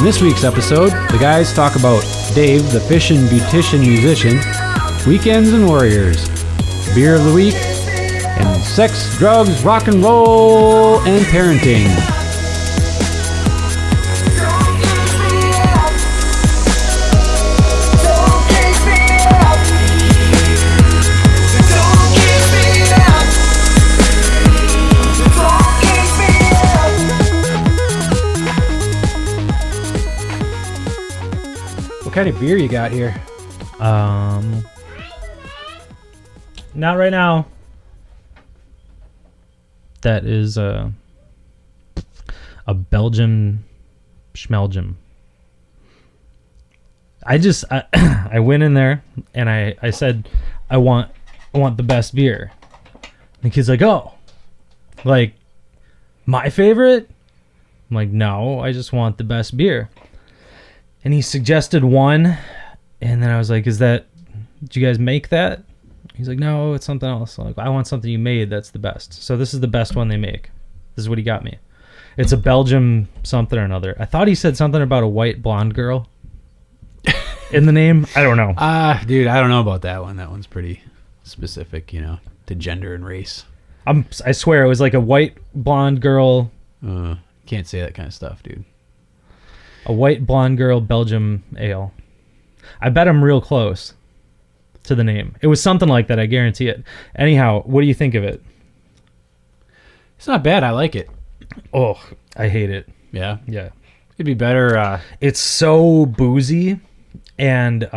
this week's episode, the guys talk about Dave, the fishin' beautician musician, weekends and warriors, beer of the week, and sex, drugs, rock and roll, and parenting. What kind of beer you got here? Not right now. That is a Belgian Schmelgium. I went in there and I said I want the best beer. And the kid's like, "Oh, like my favorite?" I'm like, "No, I just want the best beer." And he suggested one, and then I was like, did you guys make that? He's like, "No, it's something else." I'm like, "I want something you made that's the best." So this is the best one they make. This is what he got me. It's a Belgium something or another. I thought he said something about a white blonde girl in the name. I don't know. Dude, I don't know about that one. That one's pretty specific, to gender and race. I swear it was like a white blonde girl. Can't say that kind of stuff, dude. A white blonde girl Belgium ale. I bet I'm real close to the name. It was something like that, I guarantee it. Anyhow, what do you think of it? It's not bad. I like it. Oh, I hate it. Yeah? Yeah. It'd be better. It's so boozy and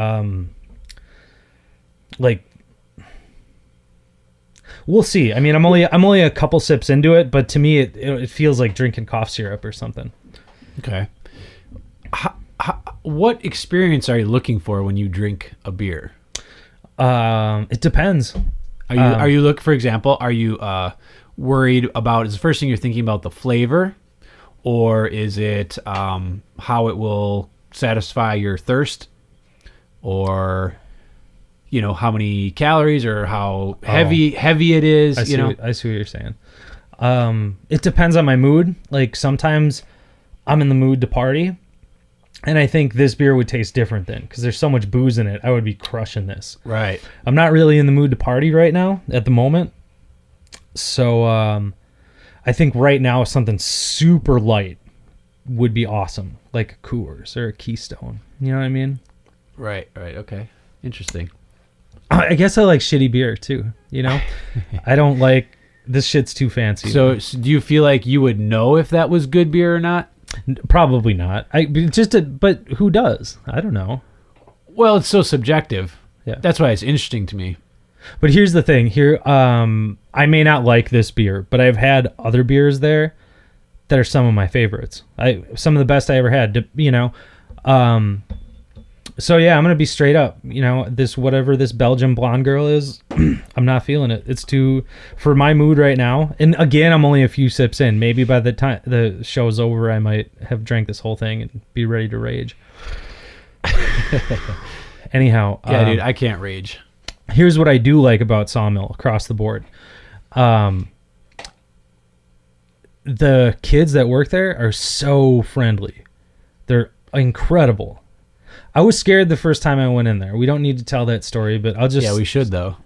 we'll see. I mean, I'm only a couple sips into it, but to me it feels like drinking cough syrup or something. Okay. What experience are you looking for when you drink a beer? It depends. Are you for example, are you worried about, is the first thing you're thinking about the flavor, or is it how it will satisfy your thirst, or how many calories, or how heavy it is? I see what you're saying. It depends on my mood. Like sometimes I'm in the mood to party, and I think this beer would taste different then because there's so much booze in it. I would be crushing this. Right. I'm not really in the mood to party right now at the moment. So I think right now something super light would be awesome, like a Coors or a Keystone. You know what I mean? Right. Okay. Interesting. I guess I like shitty beer too. I don't like, this shit's too fancy. So do you feel like you would know if that was good beer or not? Probably not. But who does? I don't know. Well, it's so subjective. Yeah. That's why it's interesting to me. But here's the thing. Here, I may not like this beer, but I've had other beers there that are some of my favorites. Some of the best I ever had. So yeah, I'm gonna be straight up. This whatever this Belgian blonde girl is, I'm not feeling it. It's too for my mood right now. And again, I'm only a few sips in. Maybe by the time the show's over, I might have drank this whole thing and be ready to rage. Anyhow, yeah, dude, I can't rage. Here's what I do like about Sawmill across the board. The kids that work there are so friendly. They're incredible. I was scared the first time I went in there. We don't need to tell that story, but I'll just... Yeah, we should, though.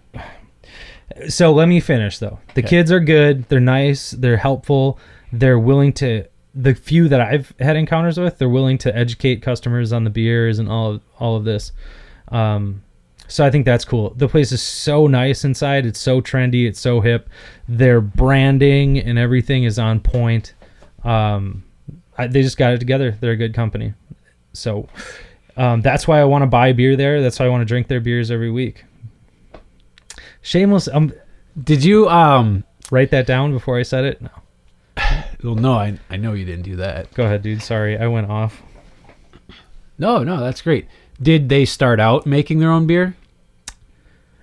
So let me finish, though. The kids are good. They're nice. They're helpful. They're willing to... The few that I've had encounters with, they're willing to educate customers on the beers and all of this. So I think that's cool. The place is so nice inside. It's so trendy. It's so hip. Their branding and everything is on point. They just got it together. They're a good company. So... that's why I want to buy beer there. That's why I want to drink their beers every week. Shameless. Did you write that down before I said it? No. Well, no, I know you didn't do that. Go ahead, dude. Sorry, I went off. No, that's great. Did they start out making their own beer?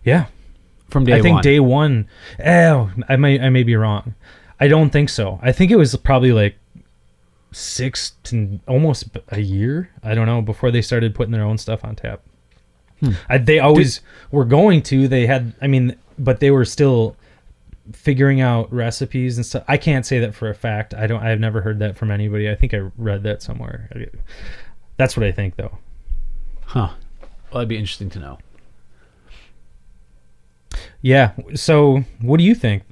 Yeah. From day one? I think day one. Oh, I may be wrong. I don't think so. I think it was probably like 6 to almost a year, I don't know, before they started putting their own stuff on tap. They always were going to. They had, but they were still figuring out recipes and stuff. I can't say that for a fact. I've never heard that from anybody. I think I read that somewhere. That's what I think, though. Huh. Well, that'd be interesting to know. Yeah. So, what do you think?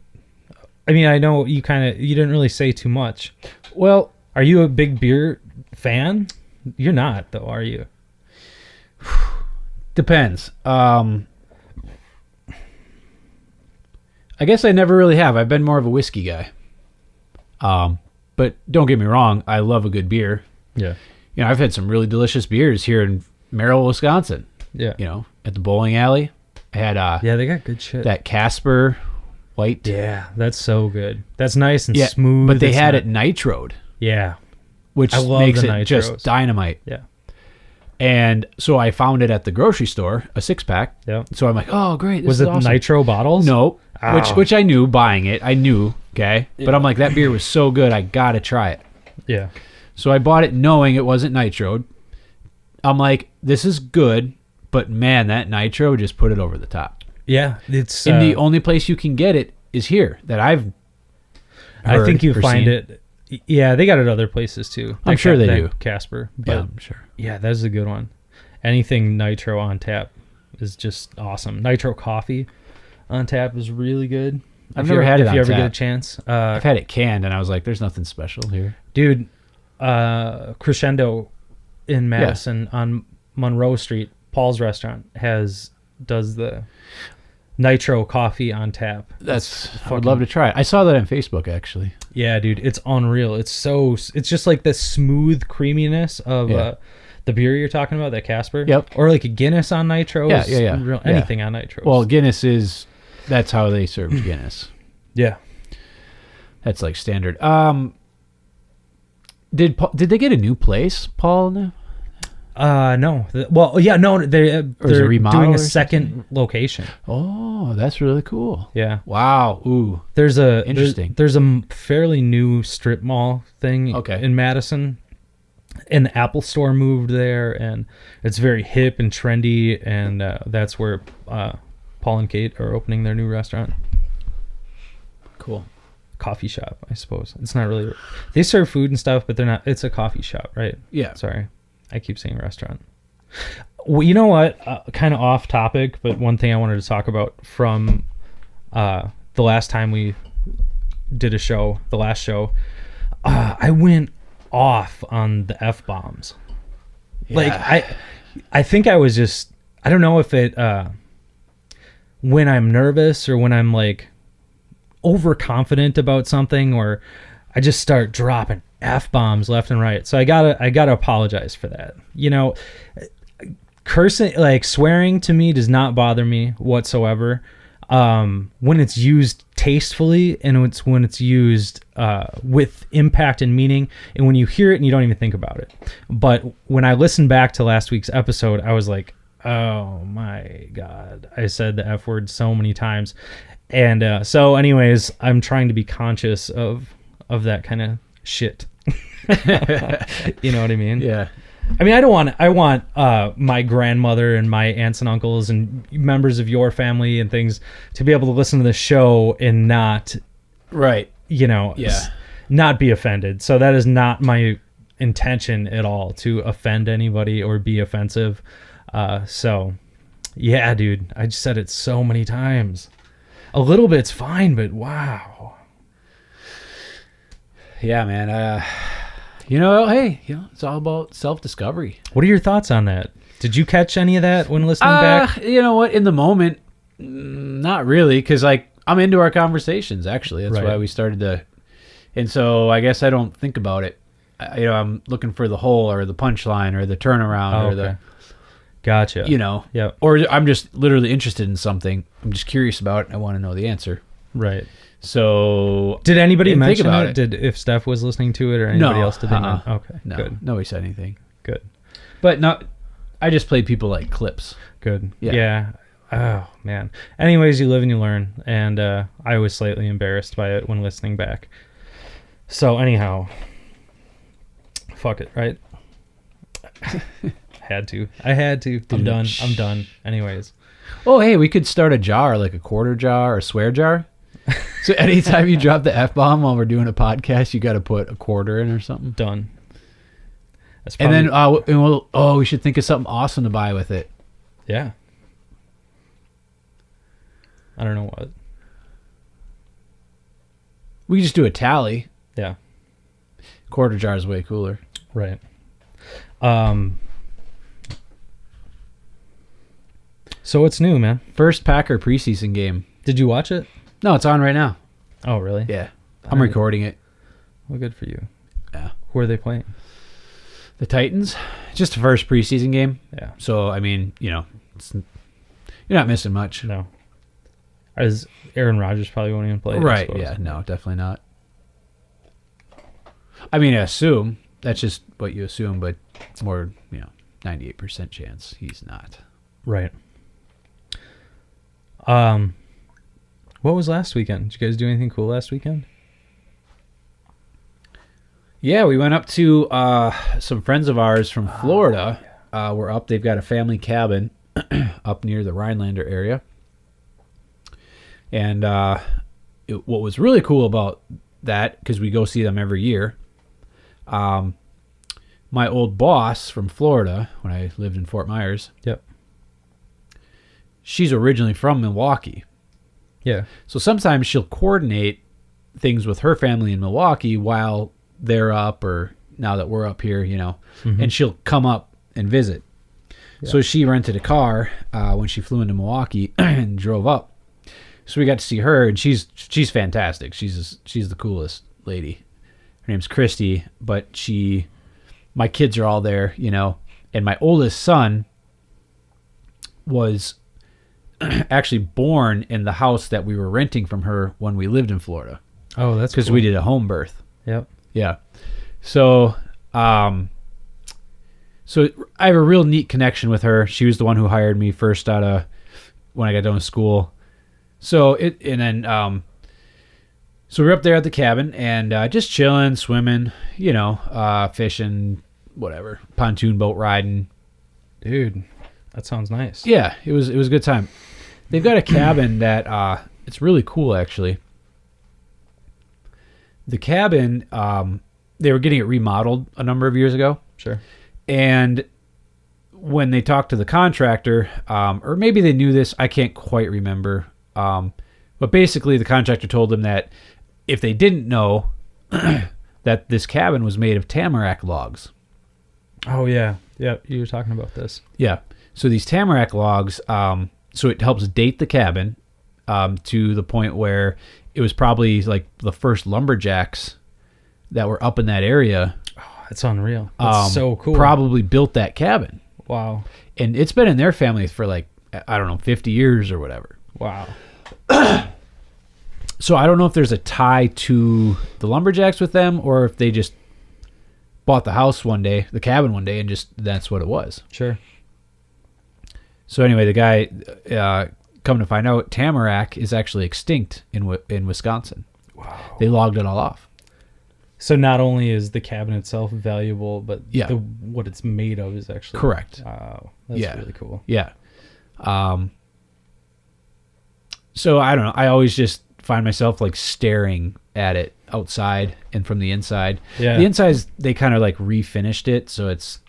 I mean, I know you didn't really say too much. Well, Are you a big beer fan? You're not, though, are you? depends. I guess I never really have. I've been more of a whiskey guy. But don't get me wrong, I love a good beer. Yeah. You know, I've had some really delicious beers here in Merrill, Wisconsin. Yeah. You know, at the bowling alley. I had Yeah, they got good shit. that Casper white. Yeah, that's so good. That's nice and Yeah, smooth. but they It's had not- it nitroed, Yeah. which I love makes the it just nitros. dynamite. Yeah. And so I found it at the grocery store, a 6-pack. Yeah. So I'm like, oh, great. This Was is it awesome. nitro bottles? No, Oh. which I knew buying it. I knew, okay? But I'm like, that beer was so good, I got to try it. Yeah. So I bought it knowing it wasn't nitroed. I'm like, this is good, but man, that nitro just put it over the top. Yeah. It's And the only place you can get it is here that I've heard I think you or find seen. it. Yeah, they got it other places too. I'm sure they that do. Casper. Yeah, But I'm sure. yeah, that's a good one. Anything nitro on tap is just awesome. Nitro coffee on tap is really good. I've never had it if on you ever get a tap. chance. I've had it canned, and I was like, there's nothing special here. Dude, Crescendo in Madison on Monroe Street, Paul's restaurant does the nitro coffee on tap. I would love to try it. I saw that on Facebook, actually. Yeah, dude, it's unreal. It's just like the smooth creaminess of the beer you're talking about, that Casper. Yep. Or like a Guinness on nitro. Yeah, is yeah, yeah. unreal. Yeah. Anything on nitro. Well, Guinness that's how they serve Guinness. yeah. That's like standard. Did they get a new place, Paul? No? No. No. They're remodel doing a or second location. Oh, that's really cool. Yeah. Wow. Ooh. Interesting. There's a fairly new strip mall thing Okay. in Madison, and the Apple Store moved there, and it's very hip and trendy, and that's where Paul and Kate are opening their new restaurant. Cool. Coffee shop, I suppose. It's not really. They serve food and stuff, but they're not. It's a coffee shop, right? Yeah. Sorry, I keep saying restaurant. Well, you know what? Kind of off topic, but one thing I wanted to talk about from the last time we did a show, the last show, I went off on the F-bombs. Yeah. Like I think I was just, I don't know if it when I'm nervous or when I'm like overconfident about something, or I just start dropping F-bombs left and right. So I gotta apologize for that. You know, cursing, like swearing, to me does not bother me whatsoever. When it's used tastefully, and when it's used with impact and meaning, and when you hear it and you don't even think about it. But when I listened back to last week's episode, I was like, oh my God, I said the F word so many times. And so anyways, I'm trying to be conscious of that kind of shit. You know what I mean? Yeah. I mean, I want my grandmother and my aunts and uncles and members of your family and things to be able to listen to the show and not, Right. you know, Yeah. not be offended. So that is not my intention at all, to offend anybody or be offensive. So yeah, dude, I just said it so many times. A little bit's fine, but wow. Yeah, man. You know, hey, it's all about self-discovery. What are your thoughts on that? Did you catch any of that when listening back? You know what? In the moment, not really, because like I'm into our conversations. Actually, that's Right. why we started to. And so I guess I don't think about it. I'm looking for the hole or the punchline or the turnaround or the. Gotcha. Yep. Or I'm just literally interested in something. I'm just curious about it. And I want to know the answer. Right. So Did anybody didn't think mention about it? it. Did if Steph was listening to it or anybody No, else? Did they not? Okay. no, Good. nobody said anything. Good. But no, I just played people like clips. Good. Yeah. Yeah. Oh man. Anyways, you live and you learn, and I was slightly embarrassed by it when listening back. So anyhow, fuck it, right? I had to. I'm done. Anyways. Oh, hey, we could start a jar, like a quarter jar or a swear jar. So anytime you drop the F-bomb while we're doing a podcast, you got to put a quarter in or something. Done. That's And then probably- we should think of something awesome to buy with it. yeah. I don't know what. We could just do a tally. Yeah. Quarter jar is way cooler. Right. So what's new, man? First Packer preseason game. Did you watch it? No, it's on right now. Oh, really? Yeah. I'm recording it. Well, good for you. Yeah. Who are they playing? The Titans. Just the first preseason game. Yeah. So, I mean, you're not missing much. No. As Aaron Rodgers probably won't even play. I Right. suppose. Yeah. No, definitely not. I mean, I assume. That's just what you assume, but it's more, 98% chance he's not. Right. What was last weekend? Did you guys do anything cool last weekend? Yeah, we went up to some friends of ours from Florida. We're up. They've got a family cabin up near the Rhinelander area. And what was really cool about that, because we go see them every year, my old boss from Florida, when I lived in Fort Myers, Yep. she's originally from Milwaukee. Yeah. So sometimes she'll coordinate things with her family in Milwaukee while they're up, or now that we're up here, and she'll come up and visit. Yeah. So she rented a car when she flew into Milwaukee and drove up. So we got to see her, and she's fantastic. She's the coolest lady. Her name's Christy, but my kids are all there, and my oldest son was actually born in the house that we were renting from her when we lived in Florida. Oh, that's because cool. we did a home birth. Yep. Yeah. So, so I have a real neat connection with her. She was the one who hired me first out of when I got done with school. So so we were up there at the cabin and just chilling, swimming, fishing, whatever, pontoon boat riding. Dude, that sounds nice. Yeah, it was a good time. They've got a cabin that it's really cool, actually. The cabin, they were getting it remodeled a number of years ago. Sure. And when they talked to the contractor, or maybe they knew this, I can't quite remember. But basically the contractor told them that if they didn't know that this cabin was made of tamarack logs. Oh, yeah. Yeah, you were talking about this. Yeah. So these tamarack logs, so it helps date the cabin to the point where it was probably like the first lumberjacks that were up in that area. Oh, that's unreal. That's so cool. Probably built that cabin. Wow. And it's been in their family for 50 years or whatever. Wow. So I don't know if there's a tie to the lumberjacks with them, or if they just bought the cabin one day, and just that's what it was. Sure. So anyway, the guy, come to find out, tamarack is actually extinct in Wisconsin. Wow. They logged it all off. So not only is the cabin itself valuable, but Yeah. what it's made of is actually Correct. Wow, that's really cool. Yeah. So I don't know. I always just find myself staring at it outside and from the inside. Yeah. The inside, they kind of refinished it, so it's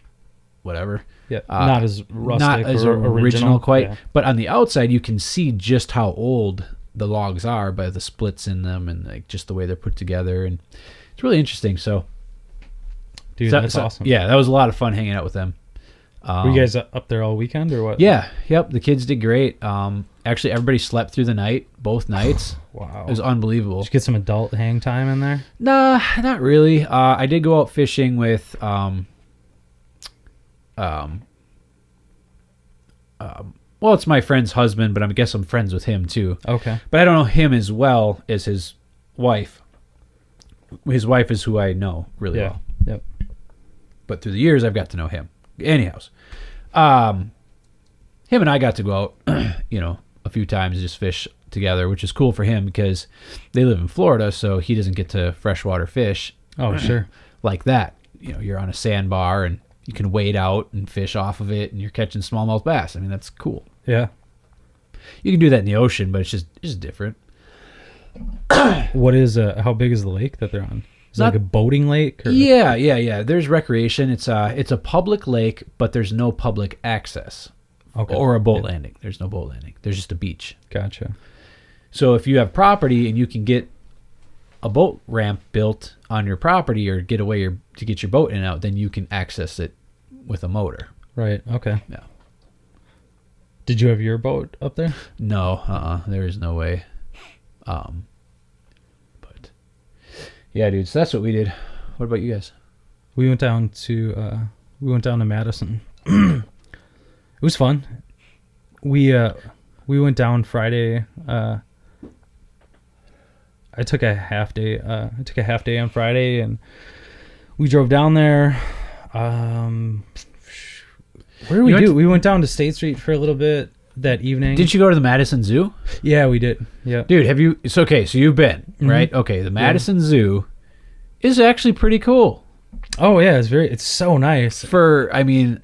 whatever. Yeah. Not as rustic, Not as or original quite. Yeah. But on the outside, you can see just how old the logs are by the splits in them and just the way they're put together, and it's really interesting. So, Dude, that's awesome. Yeah, that was a lot of fun hanging out with them. Were you guys up there all weekend or what? Yeah. Yep. The kids did great. Actually, everybody slept through the night, both nights. Wow. It was unbelievable. Did you get some adult hang time in there? Nah, not really. I did go out fishing with well, it's my friend's husband, but I guess I'm friends with him too. Okay. But I don't know him as well as his wife. His wife is who I know really well. Yep. But through the years, I've got to know him. Anyhows, him and I got to go out, a few times and just fish together, which is cool for him because they live in Florida, so he doesn't get to freshwater fish. Oh, sure. Like that. You're on a sandbar and you can wade out and fish off of it, and you're catching smallmouth bass. I mean, that's cool. Yeah. You can do that in the ocean, but it's just different. What is how big is the lake that they're on? It's like a boating lake? Or? Yeah. There's recreation. It's a public lake, but there's no public access. Okay. Or a boat landing. There's no boat landing. There's just a beach. Gotcha. So if you have property and you can get a boat ramp built on your property or get away to get your boat in and out, then you can access it with a motor. Right. Okay. Yeah. Did you have your boat up there? No, there is no way. But yeah, dude. So that's what we did. What about you guys? We went down to Madison. It was fun. We went down Friday. I took a half day. I took a half day on Friday, and we drove down there. Where did we do? We went down to State Street for a little bit that evening. Did you go to the Madison Zoo? Yeah, we did. Yeah, dude. Have you? It's okay. So you've been right? Okay. The Madison Zoo is actually pretty cool. Oh yeah, it's so nice. Isn't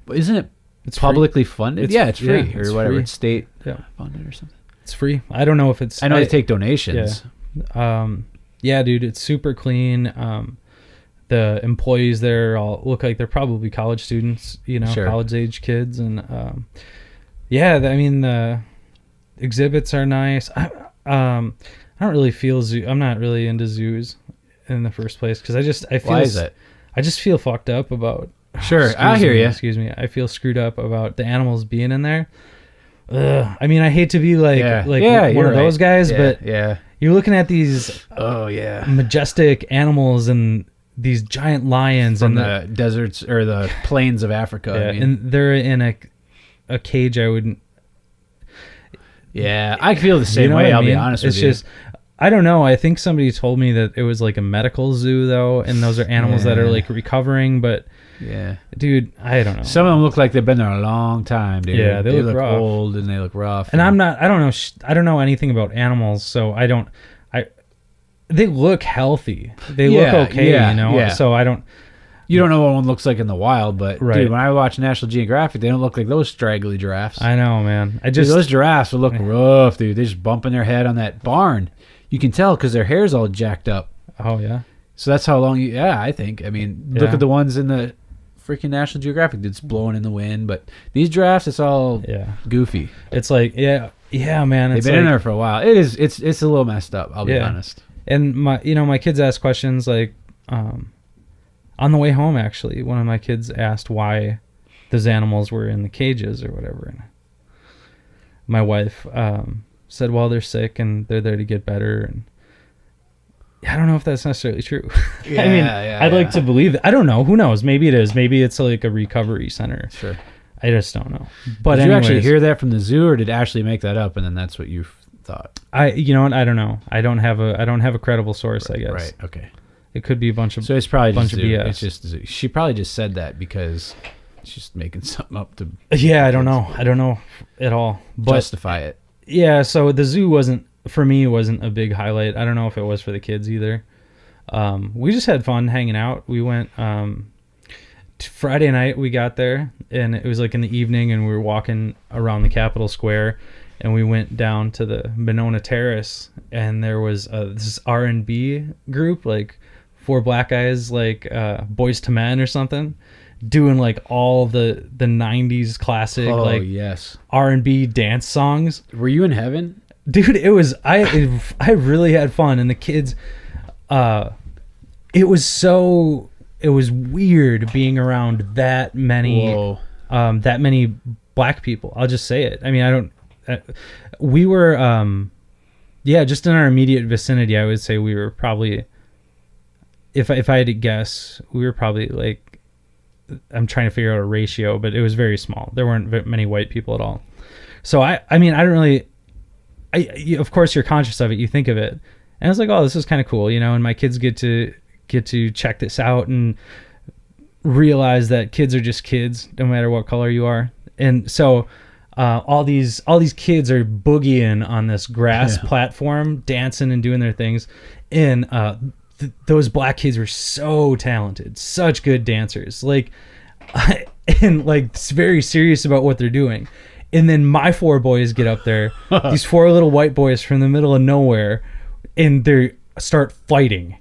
it? It's publicly funded. It's free or whatever. Free. It's state funded or something. It's free. I don't know if it's. I know they take donations. Yeah. Yeah, dude. It's super clean. The employees there all look like they're probably college students, college age kids. And, the exhibits are nice. I don't really feel I'm not really into zoos in the first place. Cause I feel, why is that? I just feel fucked up about, I hear you. Excuse me. I feel screwed up about the animals being in there. I I hate to be one of those guys, but you're looking at these, majestic animals and these giant lions from the deserts or the plains of Africa. Yeah, and they're in a cage. I wouldn't. Yeah, I feel the same way. I'll be honest with you. It's just, I don't know. I think somebody told me that it was like a medical zoo though, and those are animals that are like recovering. But dude, I don't know. Some of them look like they've been there a long time, dude. Yeah, they look rough. Old and they look rough. And I don't know anything about animals, so I don't. They look healthy. They look okay, Yeah. So I don't. You don't know what one looks like in the wild, but dude, when I watch National Geographic, they don't look like those straggly giraffes. I know, man. Dude, those giraffes will look rough, dude. They're just bumping their head on that barn. You can tell because their hair's all jacked up. Oh yeah. So that's how long I think. Look at the ones in the freaking National Geographic that's blowing in the wind, but these giraffes, it's all goofy. It's like man. They've been in there for a while. It's a little messed up. I'll be honest. And my kids ask questions like, on the way home, actually, one of my kids asked why those animals were in the cages or whatever. And my wife said, well, they're sick and they're there to get better. And I don't know if that's necessarily true. I'd like to believe it. I don't know. Who knows? Maybe it is. Maybe it's like a recovery center. Sure. I just don't know. But did you actually hear that from the zoo, or did Ashley make that up and then that's what you thought? You know what? I don't know. I don't have a credible source, I guess. Right. Okay. It could be a bunch of. So it's probably bunch just of BS. It's just she probably just said that because she's making something up to. Yeah, I don't know. I don't know at all. But, justify it. Yeah. So the zoo wasn't a big highlight. I don't know if it was for the kids either. We just had fun hanging out. We went Friday night. We got there and it was like in the evening, and we were walking around the Capitol Square. And we went down to the Monona Terrace, and there was this R&B group, like 4 black guys, like Boys to Men or something, doing like all the 90s classic R&B dance songs. Were you in heaven? Dude, it was I really had fun, and the kids it was weird being around that many black people. I'll just say it. We were just in our immediate vicinity. I would say we were probably, if I had to guess, we were probably like, I'm trying to figure out a ratio, but it was very small. There weren't many white people at all. So I don't really, of course you're conscious of it, you think of it, and I was like, oh, this is kind of cool, and my kids get to check this out and realize that kids are just kids no matter what color you are. And so all these kids are boogieing on this grass platform, dancing and doing their things. And those black kids were so talented, such good dancers, and very serious about what they're doing. And then my 4 boys get up there, these 4 little white boys from the middle of nowhere, and they start fighting.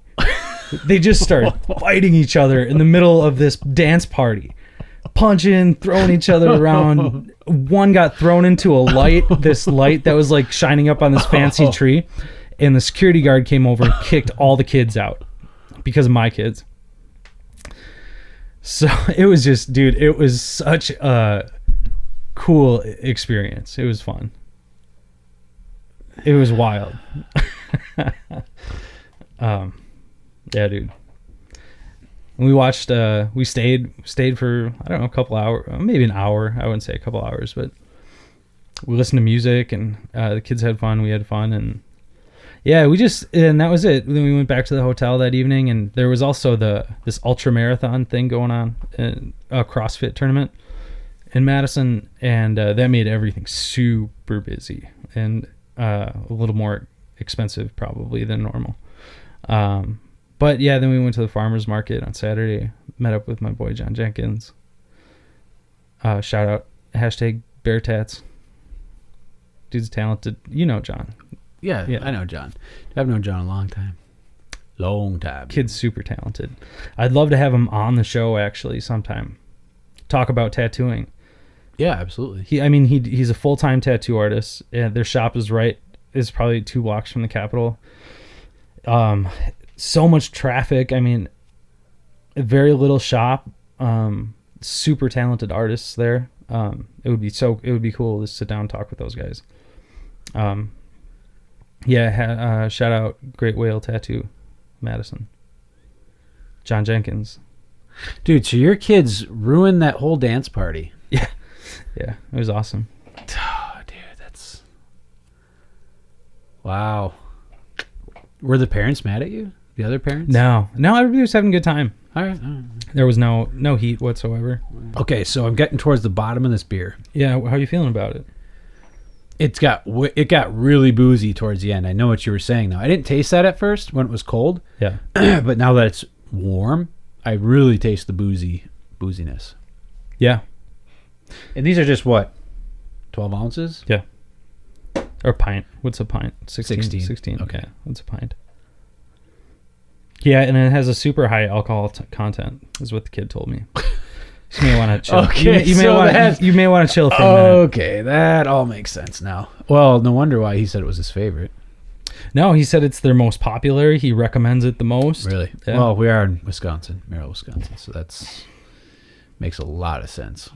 They just start fighting each other in the middle of this dance party, punching, throwing each other around. One got thrown into a light, this light that was like shining up on this fancy tree, and the security guard came over and kicked all the kids out because of my kids. So it was just, dude, it was such a cool experience. It was fun. It was wild. Yeah, dude. We watched, we stayed for, I don't know, a couple hours, maybe an hour. I wouldn't say a couple hours, but we listened to music, and the kids had fun. We had fun, and yeah, and that was it. Then we went back to the hotel that evening, and there was also this ultra marathon thing going on, a CrossFit tournament in Madison, and that made everything super busy and a little more expensive probably than normal. But yeah, then we went to the farmer's market on Saturday, met up with my boy John Jenkins. Shout out, #BearTats. Dude's talented. You know John. Yeah, I know John. I've known John a long time. Long time. Kid's super talented. I'd love to have him on the show actually sometime. Talk about tattooing. Yeah, absolutely. He's a full-time tattoo artist, and their shop is probably 2 blocks from the Capitol. So much traffic. I mean, a very little shop. Super talented artists there. It would be cool to sit down and talk with those guys. Shout out Great Whale Tattoo, Madison. John Jenkins. Dude, so your kids ruined that whole dance party. Yeah, it was awesome. Oh, dude, that's... Wow. Were the parents mad at you? The other parents? No, everybody was having a good time. All right. There was no heat whatsoever. Okay, so I'm getting towards the bottom of this beer. Yeah, how are you feeling about it? It got really boozy towards the end. I know what you were saying now. I didn't taste that at first when it was cold. Yeah. But now that it's warm, I really taste the booziness. Yeah. And these are just what? 12 ounces? Yeah. Or pint. What's a pint? 16. 16. Okay. Yeah, what's a pint? Yeah, and it has a super high alcohol content, is what the kid told me. You may want to chill. Okay, you may want to chill for a minute. Okay, that all makes sense now. Well, no wonder why he said it was his favorite. No, he said it's their most popular. He recommends it the most. Really? Yeah. Well, we are in Wisconsin, Merrill, Wisconsin, so that's makes a lot of sense.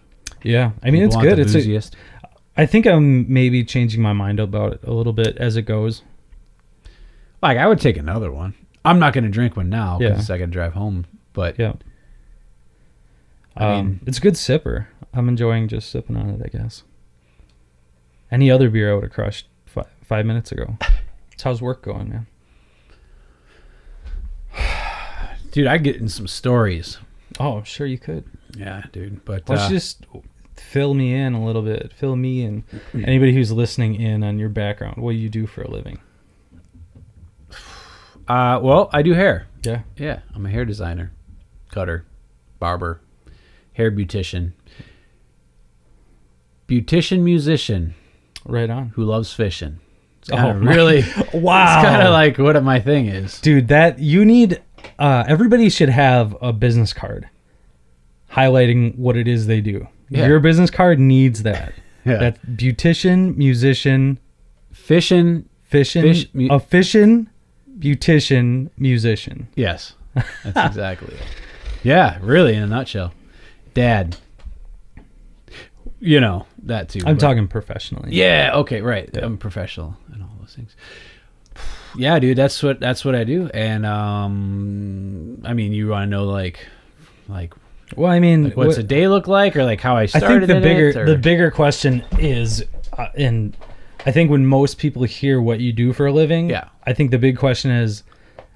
Yeah, I mean, it's good. It's I think I'm maybe changing my mind about it a little bit as it goes. Like, I would take another one. I'm not going to drink one now because I got to drive home. But yeah, I mean, it's a good sipper. I'm enjoying just sipping on it, I guess. Any other beer I would have crushed 5 minutes ago. How's work going, man? Dude, I get in some stories. Oh, I'm sure you could. Yeah, dude. But let's just fill me in a little bit. Fill me and anybody who's listening in on your background. What do you do for a living? Well, I do hair. Yeah. Yeah, I'm a hair designer, cutter, barber, hair beautician, musician. Right on. Who loves fishing. It's kind of really wow. It's kind of like what my thing is. Dude, that you need. Everybody should have a business card highlighting what it is they do. Yeah. Your business card needs that. Yeah. That's beautician, musician, fishing, beautician, musician. Yes, that's exactly it. Yeah, really, in a nutshell. Dad. You know, that too. I'm talking professionally. Yeah, okay, right. Yeah. I'm professional and all those things. Yeah, dude, that's what I do. And I mean, you want to know like well, I mean, like what's a day look like, or like how I started? I think the bigger question is, and I think when most people hear what you do for a living, yeah, I think the big question is,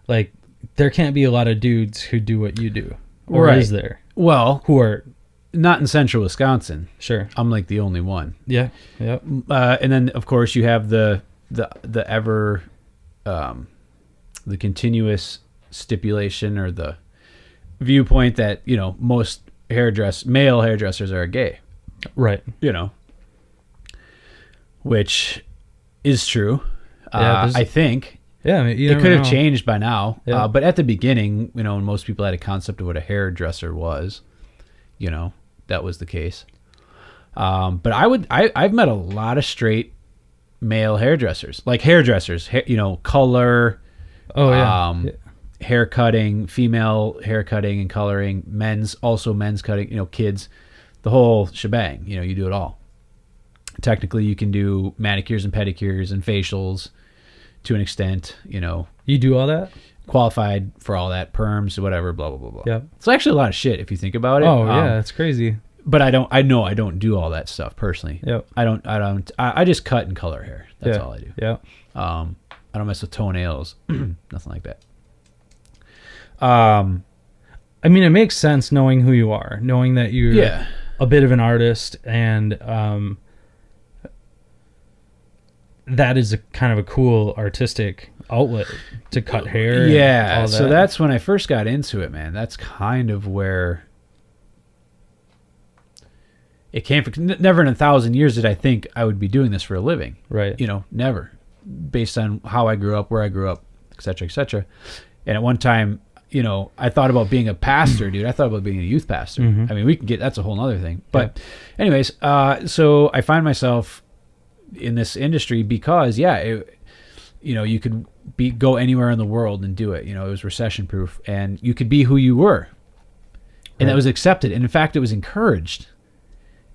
like, there can't be a lot of dudes who do what you do, or right. Is there? Well, who are not in central Wisconsin. Sure, I'm like the only one. Yeah, yeah. And then of course you have the ever, the continuous stipulation or the viewpoint that, you know, most male hairdressers are gay, right? You know, which is true. Yeah, I think Yeah, I mean, you It never could have know. changed by now. Yeah. But at the beginning, when most people had a concept of what a hairdresser was, that was the case. But I've met a lot of straight male hairdressers, like hairdressers, color, Oh yeah. hair cutting, female hair cutting and coloring, men's cutting, kids, the whole shebang. You do it all. Technically, you can do manicures and pedicures and facials to an extent, You do all that? qualified for all that, perms, whatever, blah, blah, blah, blah. Yeah. It's actually a lot of shit if you think about it. Oh yeah, it's crazy. But I don't do all that stuff personally. Yep. I just cut and color hair. That's all I do. Yeah. I don't mess with toenails, nothing like that. I mean, it makes sense knowing who you are, knowing that you're a bit of an artist, and that is a kind of a cool artistic outlet to cut hair. Yeah. and all So that. that's when I first got into it, man. That's kind of where it came from. Never in 1,000 years did I think I would be doing this for a living. right. Never. Based on how I grew up, where I grew up, et cetera, et cetera. And at one time, I thought about being a pastor, dude. I thought about being a youth pastor. Mhm. I mean, that's a whole nother thing. But anyways, so I find myself in this industry because, you could go anywhere in the world and do it. It was recession proof, and you could be who you were. And that was accepted. And in fact, it was encouraged.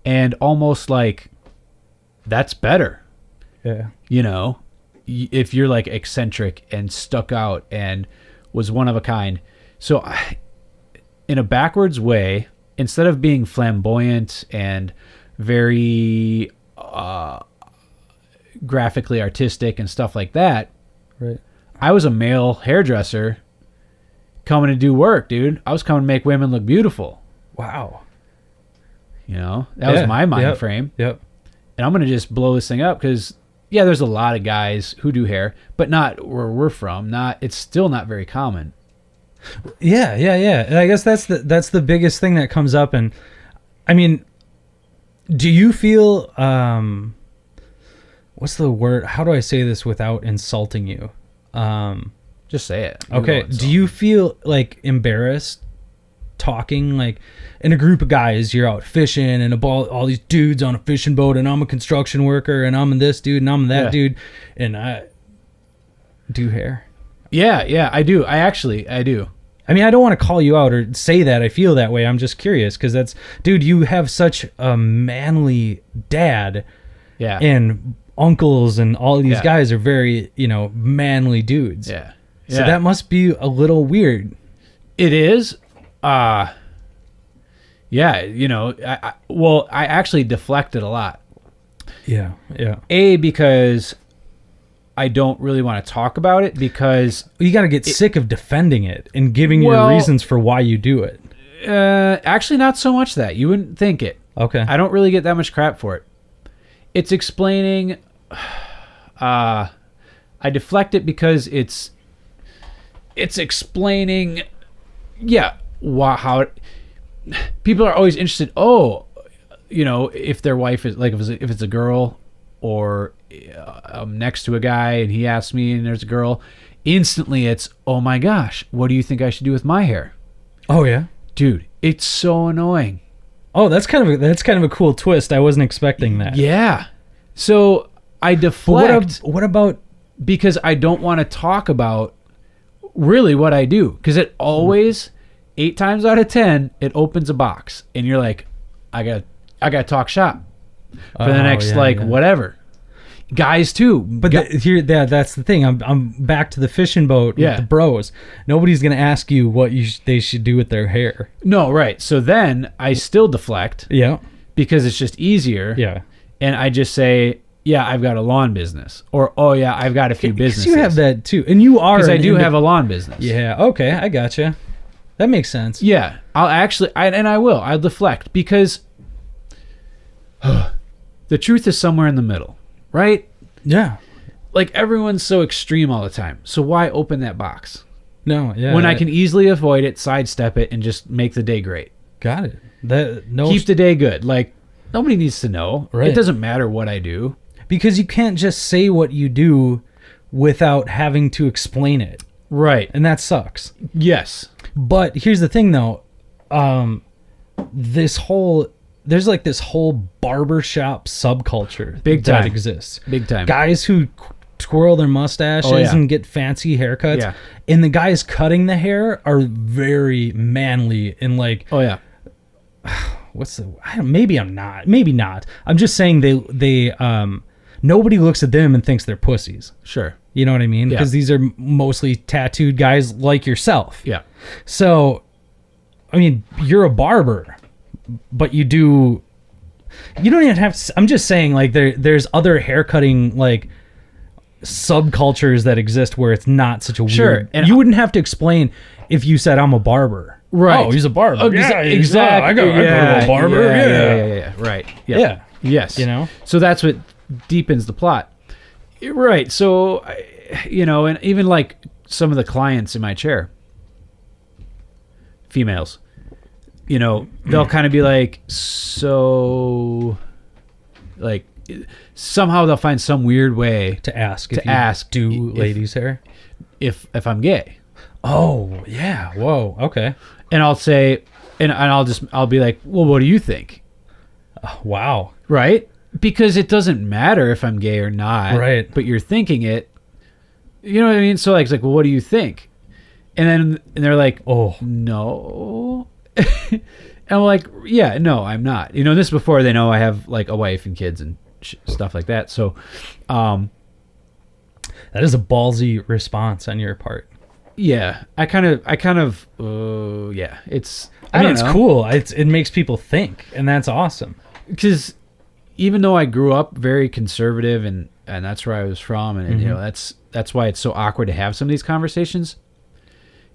And almost like, that's better. Yeah. If you're like eccentric and stuck out and was one of a kind. So in a backwards way, instead of being flamboyant and very graphically artistic and stuff like that, Right. I was a male hairdresser coming to do work, dude. I was coming to make women look beautiful. Wow. That was my mind frame. Yep. And I'm going to just blow this thing up because, there's a lot of guys who do hair, but not where we're from. It's still not very common. Yeah. And I guess that's the biggest thing that comes up. And I mean, do you feel what's the word? How do I say this without insulting you? Just say it. Okay. Do you feel like embarrassed talking like in a group of guys? You're out fishing and all these dudes on a fishing boat, and I'm a construction worker, and I'm this dude, and I'm that dude, and I do hair. Yeah, I do. I do. I mean, I don't want to call you out or say that I feel that way. I'm just curious because dude, you have such a manly dad. Yeah. And uncles and all these guys are very, manly dudes. Yeah. So that must be a little weird. It is. I actually deflected a lot. Yeah. Because I don't really want to talk about it because You got to get sick of defending it and giving your reasons for why you do it. actually not so much that. You wouldn't think it. Okay. I don't really get that much crap for it. It's explaining I deflect it because it's explaining how people are always interested. If their wife is like, if it's a girl, or I'm next to a guy and he asks me and there's a girl, instantly it's, oh my gosh, what do you think I should do with my hair? Oh yeah, Dude, it's so annoying. Oh, that's kind of a cool twist. I wasn't expecting that. Yeah. So I deflect. What about because I don't want to talk about really what I do, because it always 8 times out of 10 it opens a box and you're like, I got to talk shop for the next whatever. Guys too, But that's the thing. I'm back to the fishing boat with the bros. Nobody's gonna ask you what they should do with their hair. No, right. So then I still deflect. Yeah. Because it's just easier. Yeah. And I just say, yeah, I've got a lawn business, or oh yeah, I've got a few businesses. You have that too, and you are. Because I do have a lawn business. Yeah. Okay, I gotcha. That makes sense. Yeah, I'll deflect because the truth is somewhere in the middle, right? Yeah. Like everyone's so extreme all the time. So why open that box? No. Yeah. When I can easily avoid it, sidestep it, and just make the day great. Got it. Keep the day good. Like nobody needs to know. Right. It doesn't matter what I do. Because you can't just say what you do without having to explain it. Right. And that sucks. Yes. But here's the thing though. There's like this whole barbershop subculture Big that time. exists. Big time. Guys who twirl their mustaches Oh, yeah. and get fancy haircuts. Yeah. And the guys cutting the hair are very manly and like, Oh yeah. maybe I'm not. Maybe not. I'm just saying they nobody looks at them and thinks they're pussies. Sure. You know what I mean? Yeah. Because these are mostly tattooed guys like yourself. Yeah. So, I mean, you're a barber, but you don't even have to, I'm just saying like there's other haircutting like subcultures that exist where it's not such a Sure. weird. And you wouldn't have to explain if you said I'm a barber. Right. Oh, he's a barber. Exactly. I go to a barber. Yeah. Right. Yeah. Yes. You know? So that's what deepens the plot. Right. So, and even like some of the clients in my chair, females, they'll kind of be like, so, like, somehow they'll find some weird way To ask. do ladies' hair. if I'm gay. Oh, yeah. Whoa. Okay. And I'll say, and I'll be like, well, what do you think? Wow. Right? Because it doesn't matter if I'm gay or not. Right. But you're thinking it. You know what I mean? So like, it's like, well, what do you think? And they're like, Oh. no. And I'm like, yeah, no, I'm not. This is before they know I have like a wife and kids and stuff like that. So, That is a ballsy response on your part. yeah, I kind of, yeah, it's, I mean, don't it's know. cool. It makes people think, and that's awesome. Because even though I grew up very conservative and that's where I was from, and that's why it's so awkward to have some of these conversations.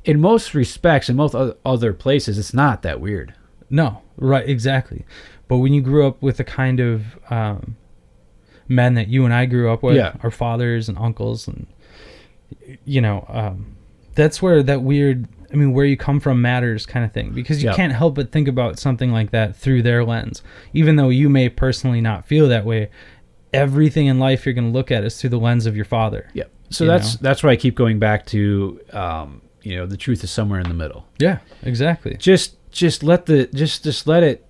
In most respects, in most other places, it's not that weird. No, right, exactly. But when you grew up with the kind of men that you and I grew up with, Yeah. our fathers and uncles, and that's where that weird, where you come from matters kind of thing, because you Yeah. can't help but think about something like that through their lens. Even though you may personally not feel that way, everything in life you're going to look at is through the lens of your father. Yeah. So You that's why I keep going back to, the truth is somewhere in the middle. Yeah, exactly. Just let it.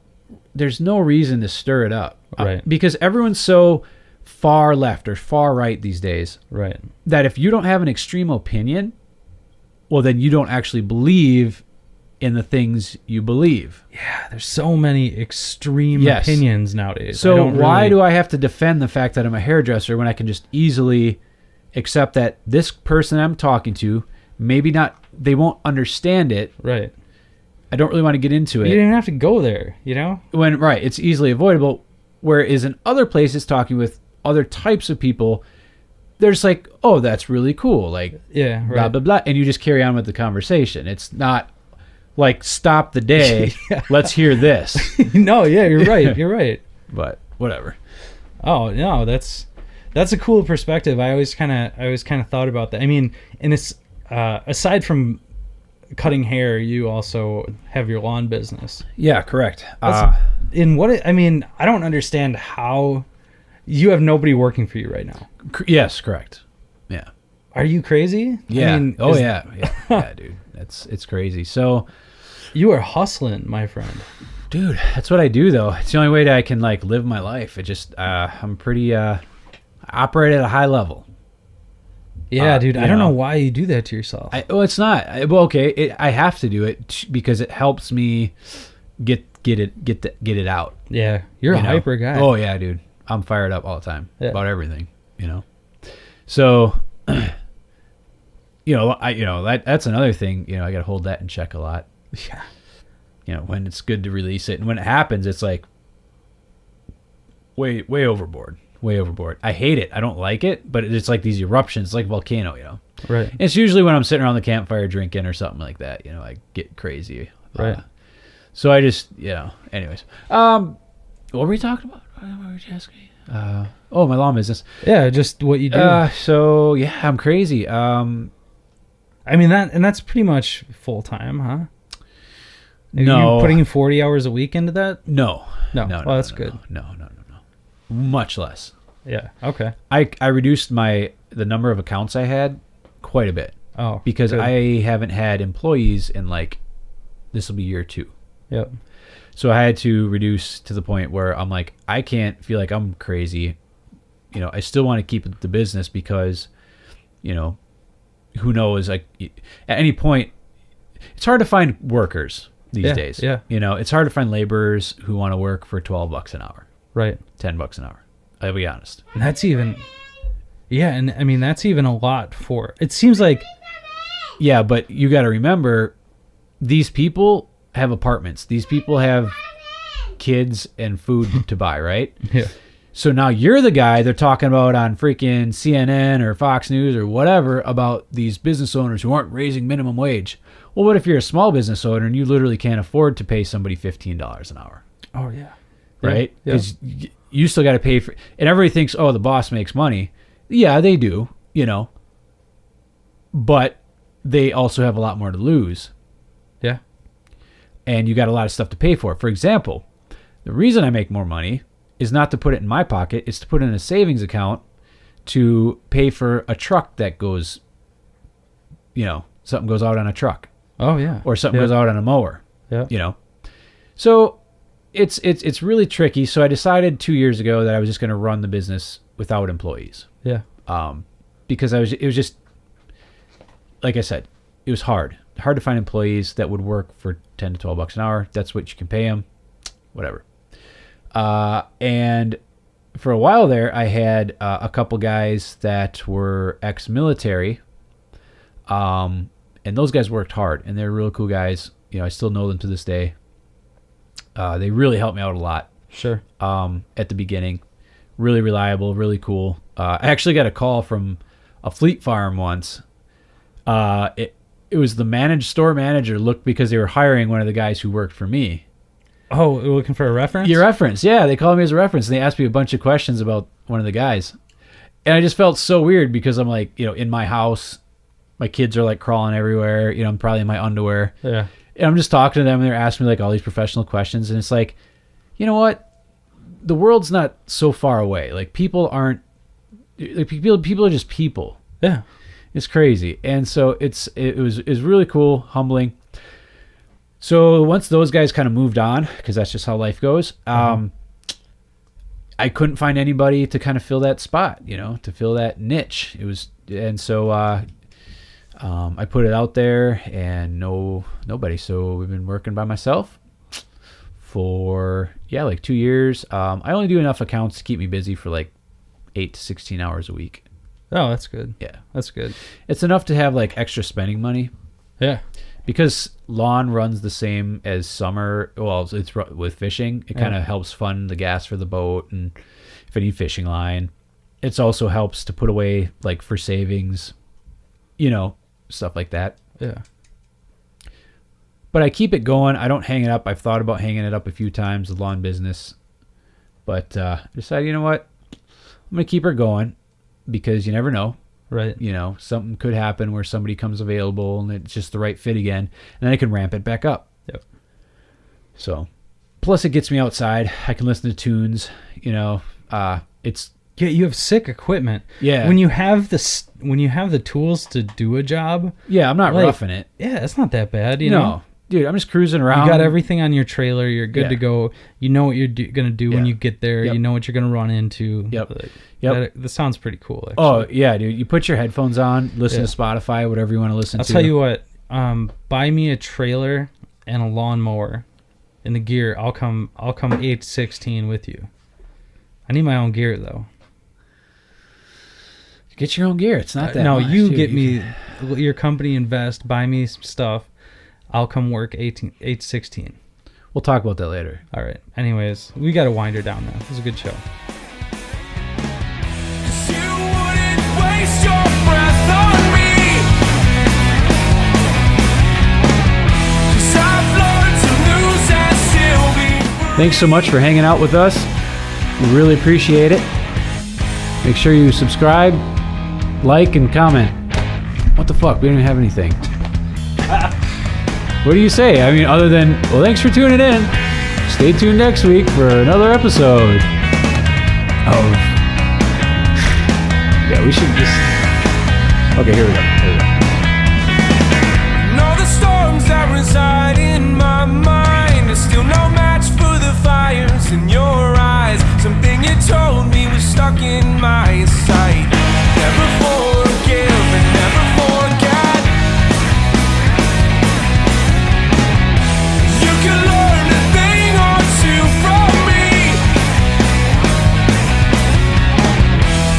There's no reason to stir it up, Right. Because everyone's so far left or far right these days Right. that if you don't have an extreme opinion, well, then you don't actually believe in the things you believe. Yeah, there's so many extreme Yes. opinions nowadays. So why do I have to defend the fact that I'm a hairdresser when I can just easily accept that this person I'm talking to, maybe not, they won't understand it. Right. I don't really want to get into You it. didn't have to go there, When, right, it's easily avoidable. Whereas in other places, talking with other types of people, they're just like, oh, that's really cool. Like, Yeah, right. blah, blah, blah. And you just carry on with the conversation. It's not like, stop the day. Yeah. Let's hear this. No, yeah, you're right. You're right. But whatever. Oh, no, that's a cool perspective. I always kind of thought about that. I mean, and it's aside from cutting hair, you also have your lawn business. Yeah, correct. I don't understand how you have nobody working for you right now. Yes, correct. Yeah. Are you crazy? Yeah. Is- Yeah, dude. It's crazy. So, You are hustling, my friend. dude, that's what I do though. It's the only way that I can like live my life. It just I'm pretty I operate at a high level. Yeah, dude. I don't know. know why you do that to yourself. It's not. I have to do it because it helps me get it out. Yeah, you're a you know? hyper guy. Oh yeah, dude. I'm fired up all the time Yeah. about everything, So, that's another thing, I got to hold that in check a lot. Yeah. When it's good to release it, and when it happens, it's like way overboard. Way overboard. I hate it. I don't like it, but it's like these eruptions, like volcano, Right. It's usually when I'm sitting around the campfire drinking or something like that, I get crazy. Right. So I just, anyways. What were we talking about? What were you asking me? My lawn business. Yeah, just what you do. So yeah, I'm crazy. That's pretty much full time, huh? Are No. you putting 40 hours a week into that? No. No. No. Well, that's good. No. Much less. Yeah. Okay. I reduced the number of accounts I had quite a bit. Oh, because good. I haven't had employees in like, this will be year 2. Yep. So I had to reduce to the point where I'm like, I can't feel like I'm crazy. You know, I still want to keep the business because, you know, who knows, like at any point, it's hard to find workers these days. Yeah. You know, it's hard to find laborers who want to work for $12 an hour, Right. $10 an hour. I'll be honest. And that's even, and I mean, that's even a lot for, it seems like. Yeah, but you got to remember, these people have apartments. These people have kids and food to buy, right? Yeah. So now you're the guy they're talking about on freaking CNN or Fox News or whatever about these business owners who aren't raising minimum wage. Well, what if you're a small business owner and you literally can't afford to pay somebody $15 an hour? Oh, yeah. Right? Yeah. Because you still got to pay for, and everybody thinks, oh, the boss makes money. Yeah, they do, you know. But they also have a lot more to lose. Yeah. And you got a lot of stuff to pay for. For example, the reason I make more money is not to put it in my pocket. It's to put it in a savings account to pay for a truck that goes, you know, something goes out on a truck. Oh, yeah. Or something goes out on a mower. Yeah. You know. So it's really tricky. So I decided 2 years ago that I was just going to run the business without employees. Yeah. Because it was just, like I said, it was hard to find employees that would work for $10 to $12 an hour. That's what you can pay them, whatever. And for a while there, I had a couple guys that were ex-military, and those guys worked hard, and they're real cool guys. You know, I still know them to this day. They really helped me out a lot. Sure. At the beginning, really reliable, really cool. I actually got a call from a Fleet Farm once. It was the store manager looked because they were hiring one of the guys who worked for me. Oh, you're looking for a reference? Your reference, yeah. They called me as a reference, and they asked me a bunch of questions about one of the guys. And I just felt so weird because I'm like, you know, in my house, my kids are like crawling everywhere. You know, I'm probably in my underwear. Yeah. And I'm just talking to them, and they're asking me like all these professional questions. And it's like, you know what? The world's not so far away. Like people aren't, like people are just people. Yeah. It's crazy. And so it was really cool, humbling. So once those guys kind of moved on, because that's just how life goes, I couldn't find anybody to kind of fill that spot, you know, to fill that niche. So I put it out there, and nobody. So we've been working by myself for like 2 years. I only do enough accounts to keep me busy for like 8 to 16 hours a week. Oh, that's good. Yeah, That's good. it's enough to have like extra spending money. Yeah. Because lawn runs the same as summer. Well, it's with fishing. It kind of helps fund the gas for the boat, and if I need fishing line, it also helps to put away like for savings, you know, stuff like that. Yeah. But I keep it going. I don't hang it up. I've thought about hanging it up a few times, the lawn business, but I decided, you know what, I'm gonna keep her going because you never know. Right. You know, something could happen where somebody comes available and it's just the right fit again, and then I can ramp it back up. Yep. So, plus it gets me outside. I can listen to tunes. You know, it's Yeah, you have sick equipment. Yeah. When you have the tools to do a job. Yeah, I'm not like, roughing it. Yeah, it's not that bad. You know? Dude, I'm just cruising around. You got everything on your trailer. You're good to go. You know what you're gonna do when you get there. Yep. You know what you're gonna run into. Yep. Like, Yep. That sounds pretty cool. Actually. Oh yeah, dude. You put your headphones on, listen to Spotify, whatever you want to listen to. I'll tell you what. Buy me a trailer and a lawnmower, and the gear. I'll come 8/16 with you. I need my own gear though. Get your own gear. It's not that. No, much, you dude. get me. Your company invest. Buy me some stuff. I'll come work 8/16. We'll talk about that later. All right. Anyways, we got to wind her down now. It was a good show. Thanks so much for hanging out with us. We really appreciate it. Make sure you subscribe, like, and comment. What the fuck? We don't even have anything. What do you say? I mean, other than, well, thanks for tuning in. Stay tuned next week for another episode of Yeah, we should just. Okay, here we go. And all the storms that reside in my mind are still no match for the fires in your eyes. Something you told me was stuck in my sight. Never forgive and never forget. You can learn a thing or two from me,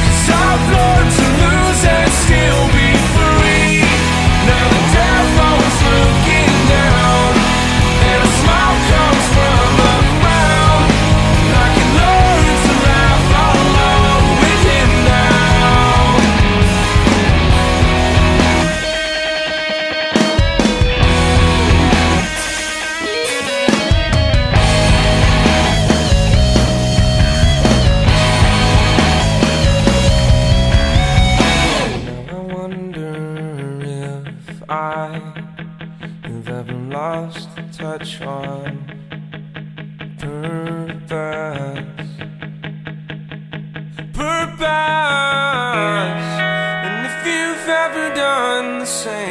'cause I've learned to lose and still be free. Now the devil is looking down, and a smile comes from the ground. I can learn to laugh along with him now. Now I wonder if I have ever lost touch on purpose. Purpose. And if you've ever done the same.